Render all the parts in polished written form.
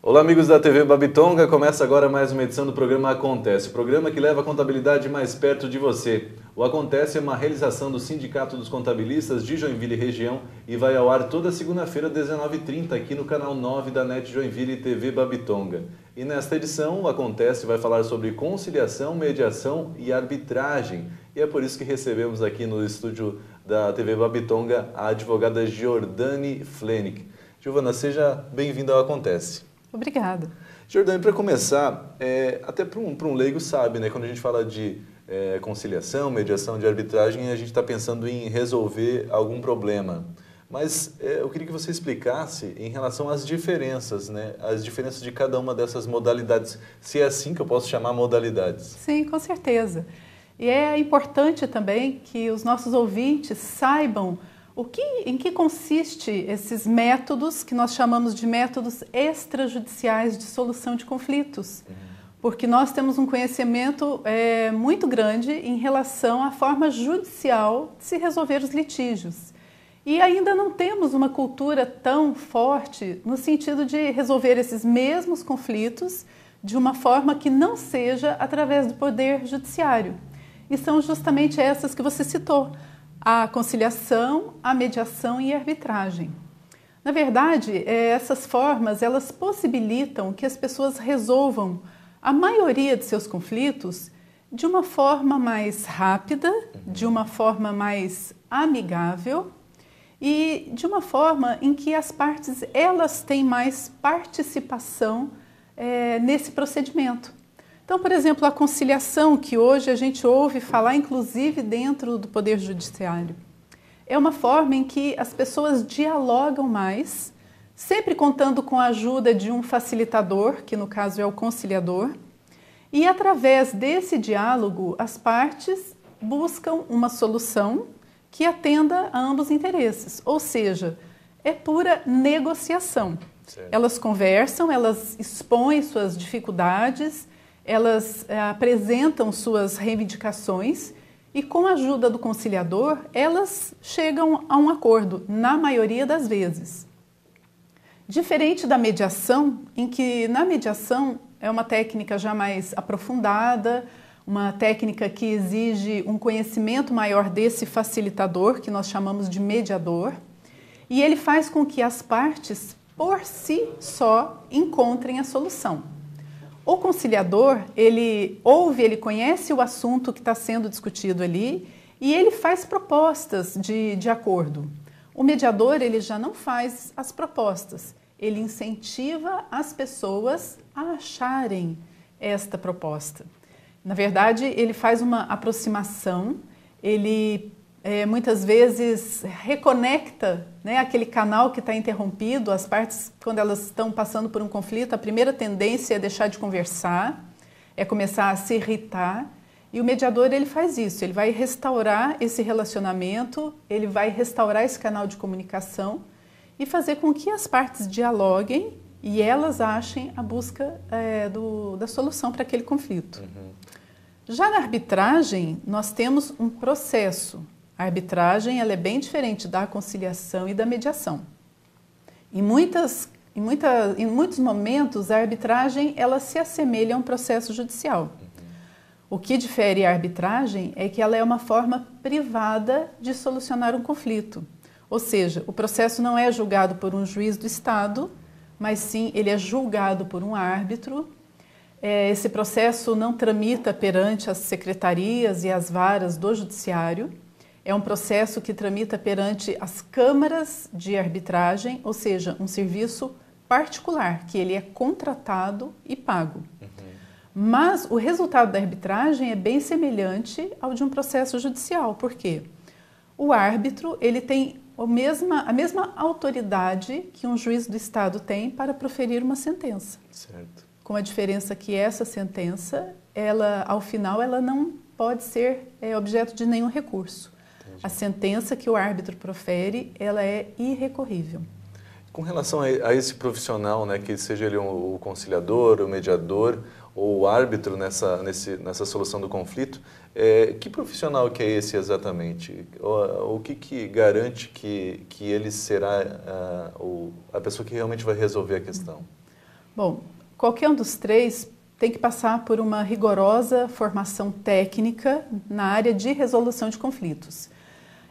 Olá, amigos da TV Babitonga, começa agora mais uma edição do programa Acontece, o programa que leva a contabilidade mais perto de você. O Acontece é uma realização do Sindicato dos Contabilistas de Joinville e Região e vai ao ar toda segunda-feira, 19h30, aqui no canal 9 da NET Joinville e TV Babitonga. E nesta edição, o Acontece vai falar sobre conciliação, mediação e arbitragem. E é por isso que recebemos aqui no estúdio da TV Babitonga a advogada Giordane Flenick. Giovana, seja bem-vinda ao Acontece. Obrigada. Giordane, para começar, até para um leigo sabe, né, quando a gente fala de conciliação, mediação, de arbitragem, a gente está pensando em resolver algum problema. Mas eu queria que você explicasse em relação às diferenças, né, as diferenças de cada uma dessas modalidades, se é assim que eu posso chamar modalidades. Sim, com certeza. E é importante também que os nossos ouvintes saibam em que consiste esses métodos que nós chamamos de métodos extrajudiciais de solução de conflitos. Porque nós temos um conhecimento muito grande em relação à forma judicial de se resolver os litígios. E ainda não temos uma cultura tão forte no sentido de resolver esses mesmos conflitos de uma forma que não seja através do poder judiciário. E são justamente essas que você citou: a conciliação, a mediação e a arbitragem. Na verdade, essas formas, elas possibilitam que as pessoas resolvam a maioria de seus conflitos de uma forma mais rápida, de uma forma mais amigável e de uma forma em que as partes, elas têm mais participação nesse procedimento. Então, por exemplo, a conciliação, que hoje a gente ouve falar, inclusive dentro do Poder Judiciário, é uma forma em que as pessoas dialogam mais, sempre contando com a ajuda de um facilitador, que no caso é o conciliador, e através desse diálogo, as partes buscam uma solução que atenda a ambos os interesses, ou seja, é pura negociação. Certo. Elas conversam, elas expõem suas dificuldades, elas apresentam suas reivindicações e, com a ajuda do conciliador, elas chegam a um acordo, na maioria das vezes. Diferente da mediação, em que na mediação é uma técnica já mais aprofundada, uma técnica que exige um conhecimento maior desse facilitador, que nós chamamos de mediador, e ele faz com que as partes, por si só, encontrem a solução. O conciliador, ele ouve, ele conhece o assunto que está sendo discutido ali e ele faz propostas de acordo. O mediador, ele já não faz as propostas, ele incentiva as pessoas a acharem esta proposta. Na verdade, ele faz uma aproximação, ele muitas vezes reconecta, né, aquele canal que está interrompido. As partes, quando elas estão passando por um conflito, a primeira tendência é deixar de conversar, é começar a se irritar, e o mediador, ele faz isso, ele vai restaurar esse relacionamento, ele vai restaurar esse canal de comunicação e fazer com que as partes dialoguem e elas achem a busca da solução para aquele conflito. Já na arbitragem, nós temos um processo. A arbitragem, ela é bem diferente da conciliação e da mediação. Em muitos momentos, a arbitragem, ela se assemelha a um processo judicial. O que difere a arbitragem é que ela é uma forma privada de solucionar um conflito. Ou seja, o processo não é julgado por um juiz do Estado, mas sim ele é julgado por um árbitro. Esse processo não tramita perante as secretarias e as varas do judiciário. É um processo que tramita perante as câmaras de arbitragem, ou seja, um serviço particular, que ele é contratado e pago. Mas o resultado da arbitragem é bem semelhante ao de um processo judicial. Por quê? O árbitro, ele tem a mesma autoridade que um juiz do Estado tem para proferir uma sentença. Certo. Com a diferença que essa sentença, ao final, ela não pode ser objeto de nenhum recurso. A sentença que o árbitro profere, ela é irrecorrível. Com relação a esse profissional, né, que seja ele o conciliador, o mediador ou o árbitro nessa solução do conflito, que profissional que é esse exatamente? O que garante que ele será a pessoa que realmente vai resolver a questão? Bom, qualquer um dos três tem que passar por uma rigorosa formação técnica na área de resolução de conflitos.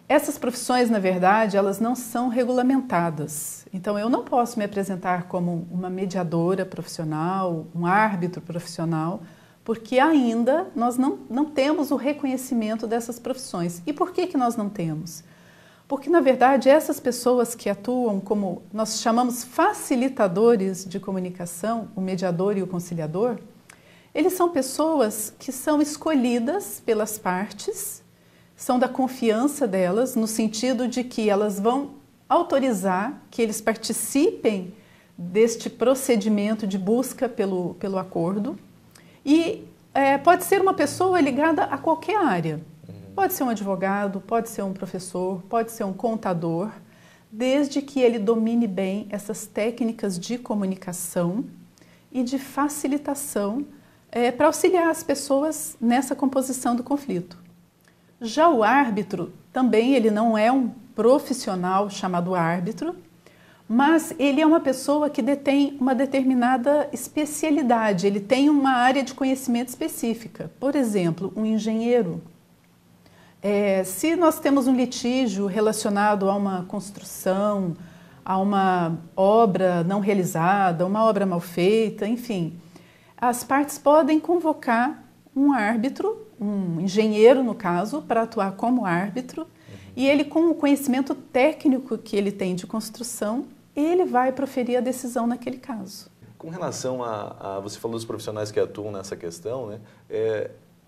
Essas profissões, na verdade, elas não são regulamentadas. Então, eu não posso me apresentar como uma mediadora profissional, um árbitro profissional, porque ainda nós não temos o reconhecimento dessas profissões. E por que nós não temos? Porque, na verdade, essas pessoas que atuam como nós chamamos facilitadores de comunicação, o mediador e o conciliador, eles são pessoas que são escolhidas pelas partes, são da confiança delas, no sentido de que elas vão autorizar que eles participem deste procedimento de busca pelo acordo. E pode ser uma pessoa ligada a qualquer área. Pode ser um advogado, pode ser um professor, pode ser um contador, desde que ele domine bem essas técnicas de comunicação e de facilitação para auxiliar as pessoas nessa composição do conflito. Já o árbitro, também ele não é um profissional chamado árbitro, mas ele é uma pessoa que detém uma determinada especialidade, ele tem uma área de conhecimento específica. Por exemplo, um engenheiro. Se nós temos um litígio relacionado a uma construção, a uma obra não realizada, uma obra mal feita, enfim, as partes podem convocar um árbitro, um engenheiro no caso, para atuar como árbitro, e ele, com o conhecimento técnico que ele tem de construção, ele vai proferir a decisão naquele caso. Com relação você falou dos profissionais que atuam nessa questão, né?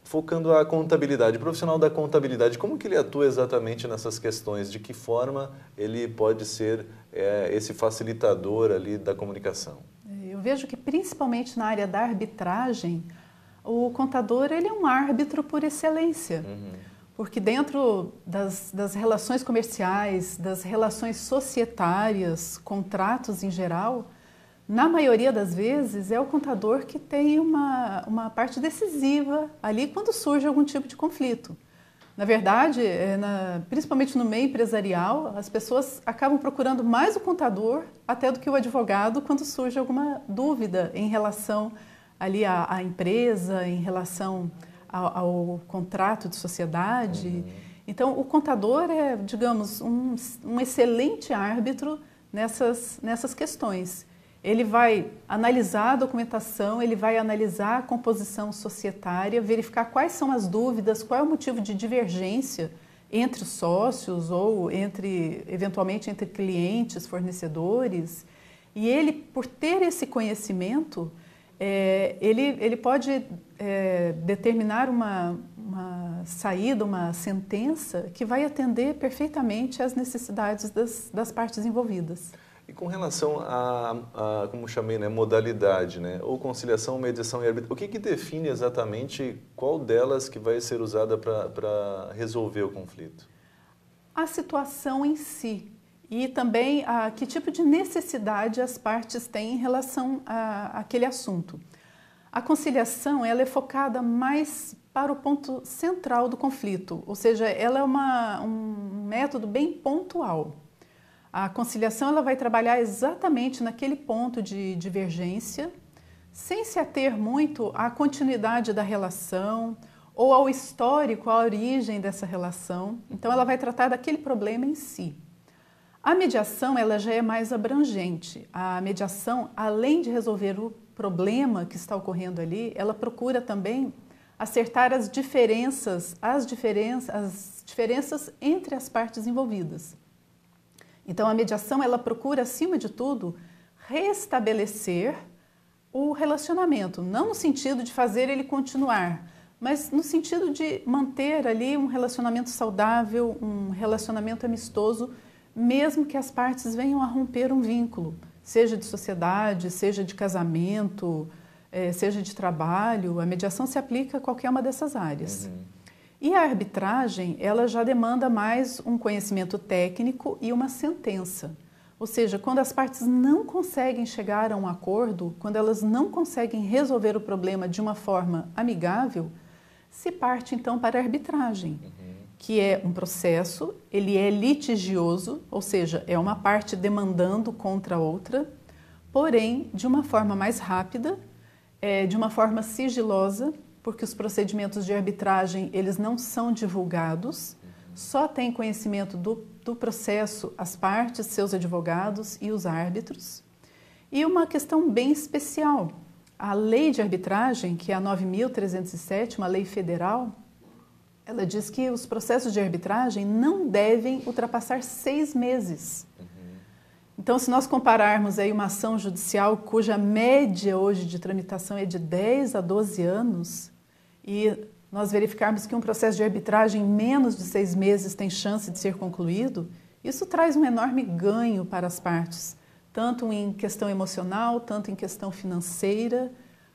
Focando a contabilidade, o profissional da contabilidade, como que ele atua exatamente nessas questões? De que forma ele pode ser esse facilitador ali da comunicação? Eu vejo que principalmente na área da arbitragem, o contador ele é um árbitro por excelência. Porque dentro das relações comerciais, das relações societárias, contratos em geral, na maioria das vezes é o contador que tem uma parte decisiva ali quando surge algum tipo de conflito. Na verdade, principalmente no meio empresarial, as pessoas acabam procurando mais o contador até do que o advogado quando surge alguma dúvida em relação ali à empresa, em relação ao contrato de sociedade. Então, o contador é, digamos, um excelente árbitro nessas questões. Ele vai analisar a documentação, ele vai analisar a composição societária, verificar quais são as dúvidas, qual é o motivo de divergência entre os sócios ou eventualmente entre clientes, fornecedores. E ele, por ter esse conhecimento, ele pode determinar uma saída, uma sentença que vai atender perfeitamente às necessidades das partes envolvidas. E com relação como chamei, né, modalidade, né, ou conciliação, mediação e arbitramento, o que define exatamente qual delas que vai ser usada para resolver o conflito? A situação em si e também que tipo de necessidade as partes têm em relação àquele assunto. A conciliação ela é focada mais para o ponto central do conflito, ou seja, ela é um método bem pontual. A conciliação ela vai trabalhar exatamente naquele ponto de divergência, sem se ater muito à continuidade da relação ou ao histórico, à origem dessa relação. Então, ela vai tratar daquele problema em si. A mediação ela já é mais abrangente. A mediação, além de resolver o problema que está ocorrendo ali, ela procura também acertar as diferenças entre as partes envolvidas. Então, a mediação, ela procura, acima de tudo, restabelecer o relacionamento, não no sentido de fazer ele continuar, mas no sentido de manter ali um relacionamento saudável, um relacionamento amistoso, mesmo que as partes venham a romper um vínculo, seja de sociedade, seja de casamento, seja de trabalho. A mediação se aplica a qualquer uma dessas áreas. E a arbitragem, ela já demanda mais um conhecimento técnico e uma sentença. Ou seja, quando as partes não conseguem chegar a um acordo, quando elas não conseguem resolver o problema de uma forma amigável, se parte então para a arbitragem, que é um processo, ele é litigioso, ou seja, é uma parte demandando contra a outra, porém de uma forma mais rápida, de uma forma sigilosa, porque os procedimentos de arbitragem eles não são divulgados, só tem conhecimento do processo as partes, seus advogados e os árbitros. E uma questão bem especial, a lei de arbitragem, que é a 9.307, uma lei federal, ela diz que os processos de arbitragem não devem ultrapassar 6 meses. Então, se nós compararmos aí uma ação judicial cuja média hoje de tramitação é de 10 a 12 anos e nós verificarmos que um processo de arbitragem em menos de 6 meses tem chance de ser concluído, isso traz um enorme ganho para as partes, tanto em questão emocional, tanto em questão financeira,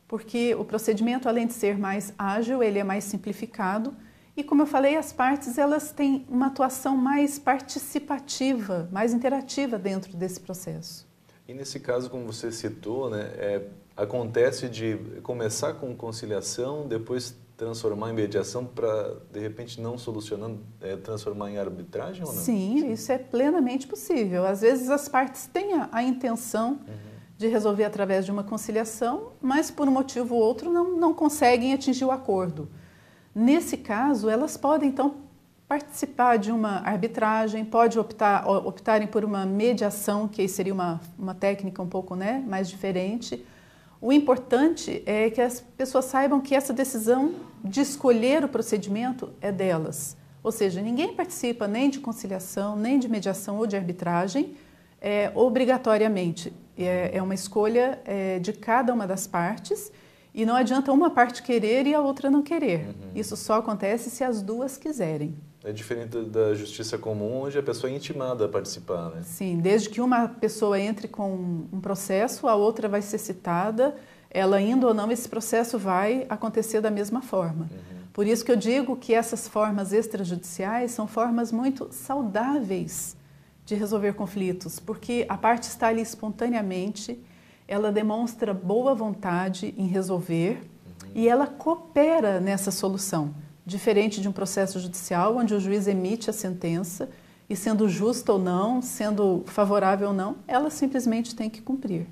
porque o procedimento, além de ser mais ágil, ele é mais simplificado e, como eu falei, as partes elas têm uma atuação mais participativa, mais interativa dentro desse processo. E nesse caso, como você citou, né, acontece de começar com conciliação, depois transformar em mediação para, de repente, não solucionando, transformar em arbitragem ou não? Sim, isso é plenamente possível. Às vezes as partes têm a intenção de resolver através de uma conciliação, mas por um motivo ou outro não conseguem atingir o acordo. Nesse caso, elas podem, então, participar de uma arbitragem, optarem por uma mediação, que aí seria uma técnica um pouco, né, mais diferente. O importante é que as pessoas saibam que essa decisão de escolher o procedimento é delas. Ou seja, ninguém participa nem de conciliação, nem de mediação ou de arbitragem obrigatoriamente. É uma escolha de cada uma das partes. E não adianta uma parte querer e a outra não querer. Isso só acontece se as duas quiserem. É diferente da justiça comum, onde a pessoa é intimada a participar, né? Sim, desde que uma pessoa entre com um processo, a outra vai ser citada, ela indo ou não, esse processo vai acontecer da mesma forma. Por isso que eu digo que essas formas extrajudiciais são formas muito saudáveis de resolver conflitos, porque a parte está ali espontaneamente, ela demonstra boa vontade em resolver e ela coopera nessa solução, diferente de um processo judicial onde o juiz emite a sentença e, sendo justa ou não, sendo favorável ou não, ela simplesmente tem que cumprir.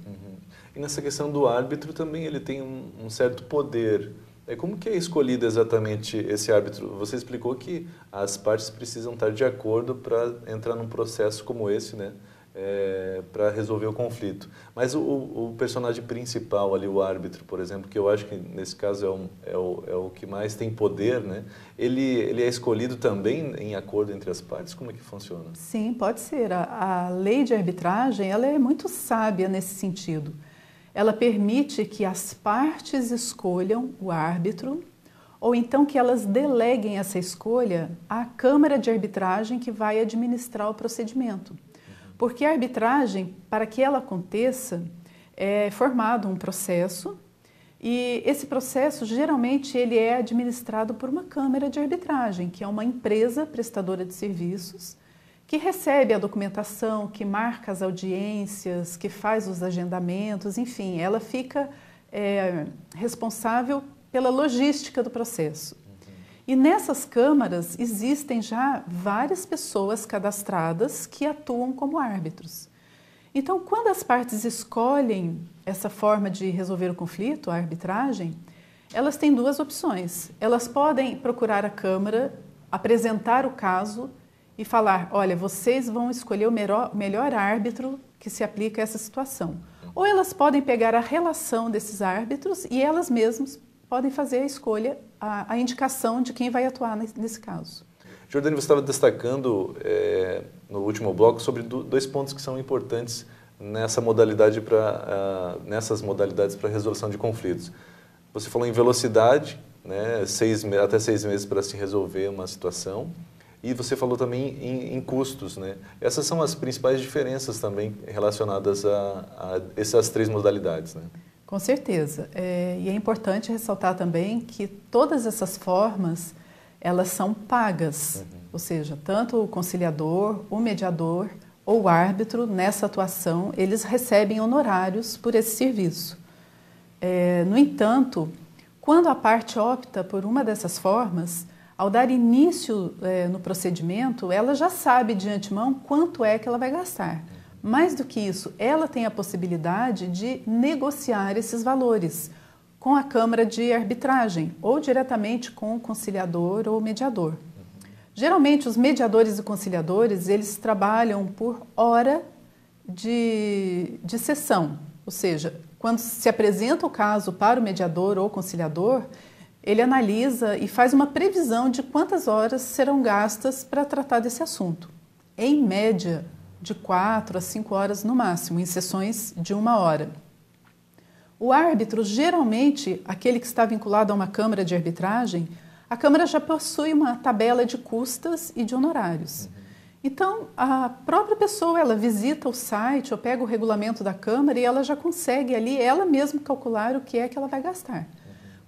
E nessa questão do árbitro também ele tem um certo poder. Como que é escolhido exatamente esse árbitro? Você explicou que as partes precisam estar de acordo para entrar num processo como esse, né? Para resolver o conflito. Mas o personagem principal ali, o árbitro, por exemplo, que eu acho que nesse caso é o que mais tem poder, né? Ele é escolhido também em acordo entre as partes? Como é que funciona? Sim, pode ser. A lei de arbitragem ela é muito sábia nesse sentido. Ela permite que as partes escolham o árbitro ou então que elas deleguem essa escolha à Câmara de Arbitragem que vai administrar o procedimento. Porque a arbitragem, para que ela aconteça, é formado um processo e esse processo geralmente ele é administrado por uma câmara de arbitragem, que é uma empresa prestadora de serviços que recebe a documentação, que marca as audiências, que faz os agendamentos, enfim, ela fica responsável pela logística do processo. E nessas câmaras existem já várias pessoas cadastradas que atuam como árbitros. Então, quando as partes escolhem essa forma de resolver o conflito, a arbitragem, elas têm duas opções. Elas podem procurar a Câmara, apresentar o caso e falar, olha, vocês vão escolher o melhor árbitro que se aplica a essa situação. Ou elas podem pegar a relação desses árbitros e elas mesmas podem fazer a escolha, a indicação de quem vai atuar nesse caso. Jordane, você estava destacando no último bloco sobre dois pontos que são importantes nessas modalidades para resolução de conflitos. Você falou em velocidade, né, até 6 meses para se resolver uma situação, e você falou também em custos, né? Essas são as principais diferenças também relacionadas a essas 3 modalidades, né? Com certeza. E é importante ressaltar também que todas essas formas, elas são pagas. Ou seja, tanto o conciliador, o mediador ou o árbitro, nessa atuação, eles recebem honorários por esse serviço. No entanto, quando a parte opta por uma dessas formas, ao dar início no procedimento, ela já sabe de antemão quanto é que ela vai gastar. Mais do que isso, ela tem a possibilidade de negociar esses valores com a Câmara de Arbitragem ou diretamente com o conciliador ou mediador. Geralmente, os mediadores e conciliadores, eles trabalham por hora de sessão, ou seja, quando se apresenta o caso para o mediador ou conciliador, ele analisa e faz uma previsão de quantas horas serão gastas para tratar desse assunto. Em média, de 4 a 5 horas no máximo, em sessões de 1 hora. O árbitro, geralmente, aquele que está vinculado a uma câmara de arbitragem, a Câmara já possui uma tabela de custas e de honorários. Então, a própria pessoa, ela visita o site ou pega o regulamento da Câmara e ela já consegue ali, ela mesma calcular o que é que ela vai gastar.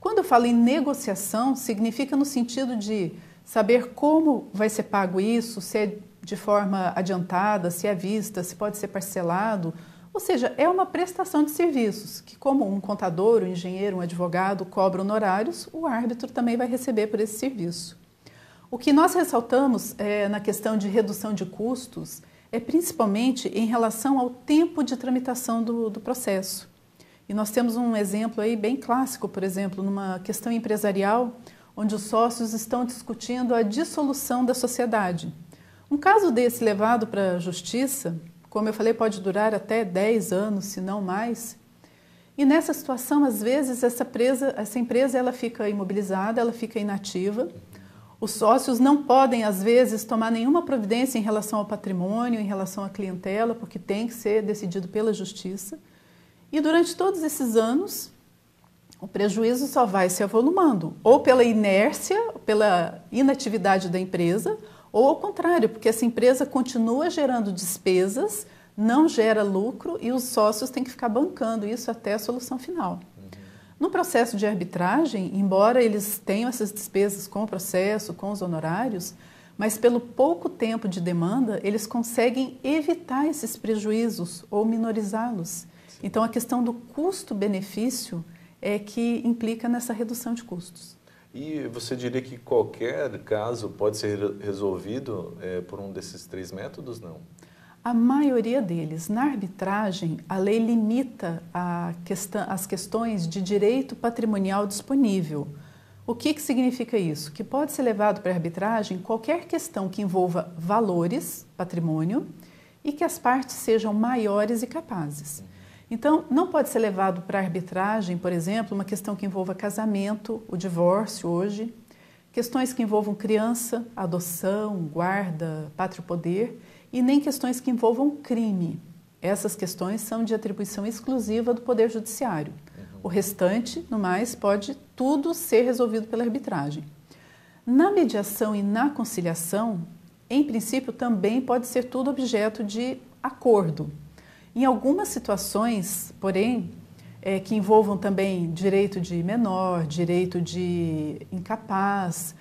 Quando eu falo em negociação, significa no sentido de saber como vai ser pago isso, se é de forma adiantada, se é à vista, se pode ser parcelado. Ou seja, é uma prestação de serviços, que como um contador, um engenheiro, um advogado cobra honorários, o árbitro também vai receber por esse serviço. O que nós ressaltamos na questão de redução de custos é principalmente em relação ao tempo de tramitação do processo. E nós temos um exemplo aí bem clássico, por exemplo, numa questão empresarial, onde os sócios estão discutindo a dissolução da sociedade. Um caso desse levado para a justiça, como eu falei, pode durar até 10 anos, se não mais. E nessa situação, às vezes, essa empresa ela fica imobilizada, ela fica inativa. Os sócios não podem, às vezes, tomar nenhuma providência em relação ao patrimônio, em relação à clientela, porque tem que ser decidido pela justiça. E durante todos esses anos, o prejuízo só vai se avolumando, ou pela inércia, pela inatividade da empresa, ou ao contrário, porque essa empresa continua gerando despesas, não gera lucro e os sócios têm que ficar bancando isso até a solução final. No processo de arbitragem, embora eles tenham essas despesas com o processo, com os honorários, mas pelo pouco tempo de demanda, eles conseguem evitar esses prejuízos ou minorizá-los. Então, a questão do custo-benefício é que implica nessa redução de custos. E você diria que qualquer caso pode ser resolvido por um desses 3 métodos, não? A maioria deles. Na arbitragem, a lei limita as questões de direito patrimonial disponível. O que significa isso? Que pode ser levado para a arbitragem qualquer questão que envolva valores, patrimônio, e que as partes sejam maiores e capazes. Então, não pode ser levado para a arbitragem, por exemplo, uma questão que envolva casamento, o divórcio hoje, questões que envolvam criança, adoção, guarda, pátrio-poder, e nem questões que envolvam crime. Essas questões são de atribuição exclusiva do Poder Judiciário. O restante, no mais, pode tudo ser resolvido pela arbitragem. Na mediação e na conciliação, em princípio, também pode ser tudo objeto de acordo. Em algumas situações, porém, que envolvam também direito de menor, direito de incapaz,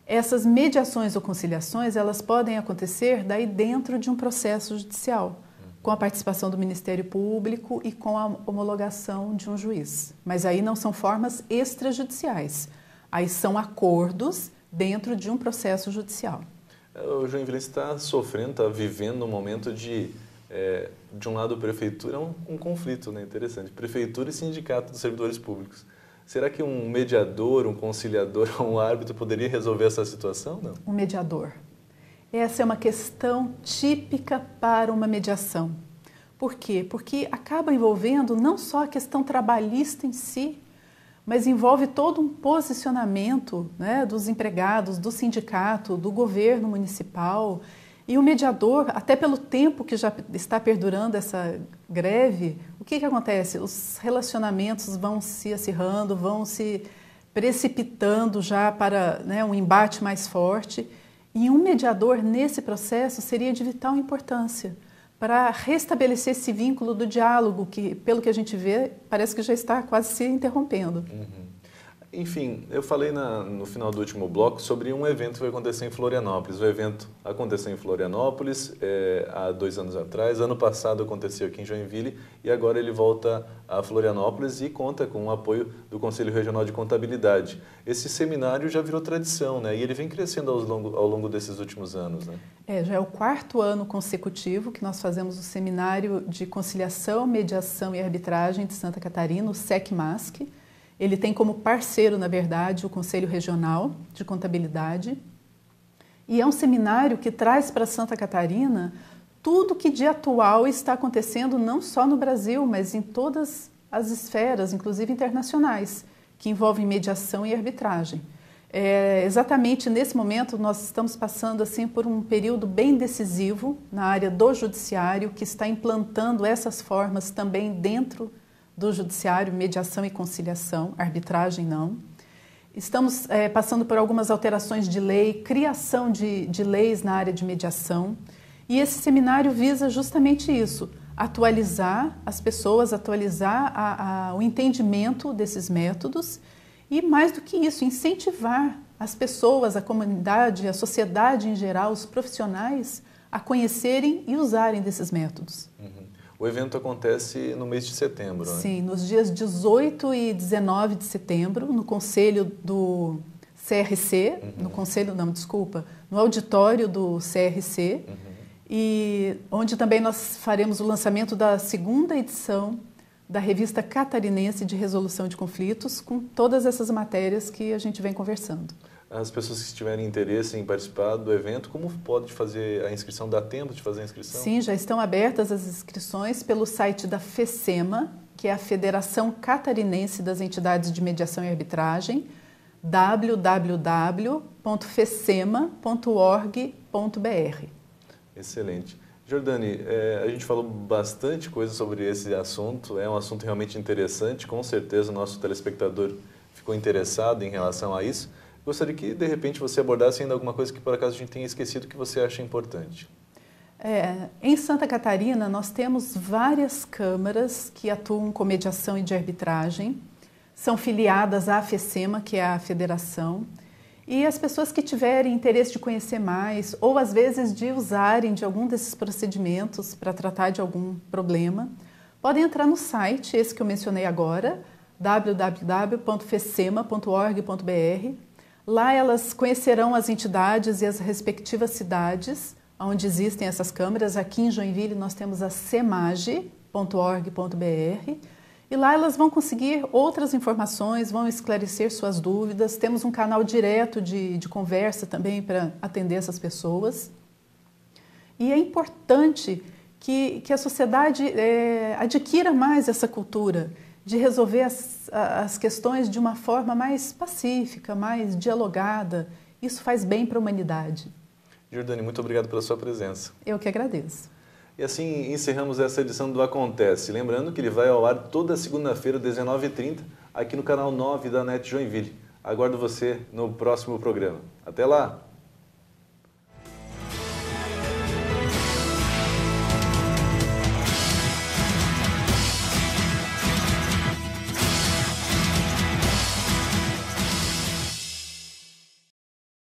essas mediações ou conciliações, elas podem acontecer daí dentro de um processo judicial, com a participação do Ministério Público e com a homologação de um juiz. Mas aí não são formas extrajudiciais, aí são acordos dentro de um processo judicial. O Joinville está sofrendo, está vivendo um momento de um lado, prefeitura, um conflito, né? Interessante. Prefeitura e sindicato dos servidores públicos. Será que um mediador, um conciliador, um árbitro poderia resolver essa situação? Não? Um mediador. Essa é uma questão típica para uma mediação. Por quê? Porque acaba envolvendo não só a questão trabalhista em si, mas envolve todo um posicionamento, né, dos empregados, do sindicato, do governo municipal. E o mediador, até pelo tempo que já está perdurando essa greve, o que acontece? Os relacionamentos vão se acirrando, vão se precipitando já para, né, um embate mais forte. E um mediador nesse processo seria de vital importância para restabelecer esse vínculo do diálogo que, pelo que a gente vê, parece que já está quase se interrompendo. Enfim, eu falei no final do último bloco sobre um evento que vai acontecer em Florianópolis. O evento aconteceu em Florianópolis há 2 anos atrás. Ano passado aconteceu aqui em Joinville e agora ele volta a Florianópolis e conta com o apoio do Conselho Regional de Contabilidade. Esse seminário já virou tradição, né? E ele vem crescendo ao longo desses últimos anos, né? Já é o 4º ano consecutivo que nós fazemos o Seminário de Conciliação, Mediação e Arbitragem de Santa Catarina, o SECMASC. Ele tem como parceiro, na verdade, o Conselho Regional de Contabilidade. E é um seminário que traz para Santa Catarina tudo que de atual está acontecendo não só no Brasil, mas em todas as esferas, inclusive internacionais, que envolvem mediação e arbitragem. Exatamente nesse momento nós estamos passando assim por um período bem decisivo na área do judiciário, que está implantando essas formas também dentro do judiciário, mediação e conciliação, arbitragem não. Estamos passando por algumas alterações de lei, criação de leis na área de mediação, e esse seminário visa justamente isso, atualizar as pessoas, atualizar o entendimento desses métodos e, mais do que isso, incentivar as pessoas, a comunidade, a sociedade em geral, os profissionais a conhecerem e usarem desses métodos. Uhum. O evento acontece no mês de setembro, né? Sim, nos dias 18 e 19 de setembro, no Conselho do CRC, no auditório do CRC, e onde também nós faremos o lançamento da 2ª edição da Revista Catarinense de Resolução de Conflitos, com todas essas matérias que a gente vem conversando. As pessoas que tiverem interesse em participar do evento, como pode fazer a inscrição? Dá tempo de fazer a inscrição? Sim, já estão abertas as inscrições pelo site da FECEMA, que é a Federação Catarinense das Entidades de Mediação e Arbitragem, www.fecema.org.br. Excelente. Jordani, a gente falou bastante coisa sobre esse assunto, é um assunto realmente interessante, com certeza o nosso telespectador ficou interessado em relação a isso. Gostaria que, de repente, você abordasse ainda alguma coisa que, por acaso, a gente tenha esquecido que você acha importante. Em Santa Catarina, nós temos várias câmaras que atuam com mediação e de arbitragem, são filiadas à FECEMA, que é a federação, e as pessoas que tiverem interesse de conhecer mais, ou às vezes de usarem de algum desses procedimentos para tratar de algum problema, podem entrar no site, esse que eu mencionei agora, www.fecema.org.br. Lá elas conhecerão as entidades e as respectivas cidades onde existem essas câmaras. Aqui em Joinville nós temos a semage.org.br e lá elas vão conseguir outras informações, vão esclarecer suas dúvidas. Temos um canal direto de conversa também para atender essas pessoas. E é importante que a sociedade adquira mais essa cultura de resolver as questões de uma forma mais pacífica, mais dialogada. Isso faz bem para a humanidade. Jordani, muito obrigado pela sua presença. Eu que agradeço. E assim encerramos essa edição do Acontece. Lembrando que ele vai ao ar toda segunda-feira, às 19h30, aqui no canal 9 da NET Joinville. Aguardo você no próximo programa. Até lá!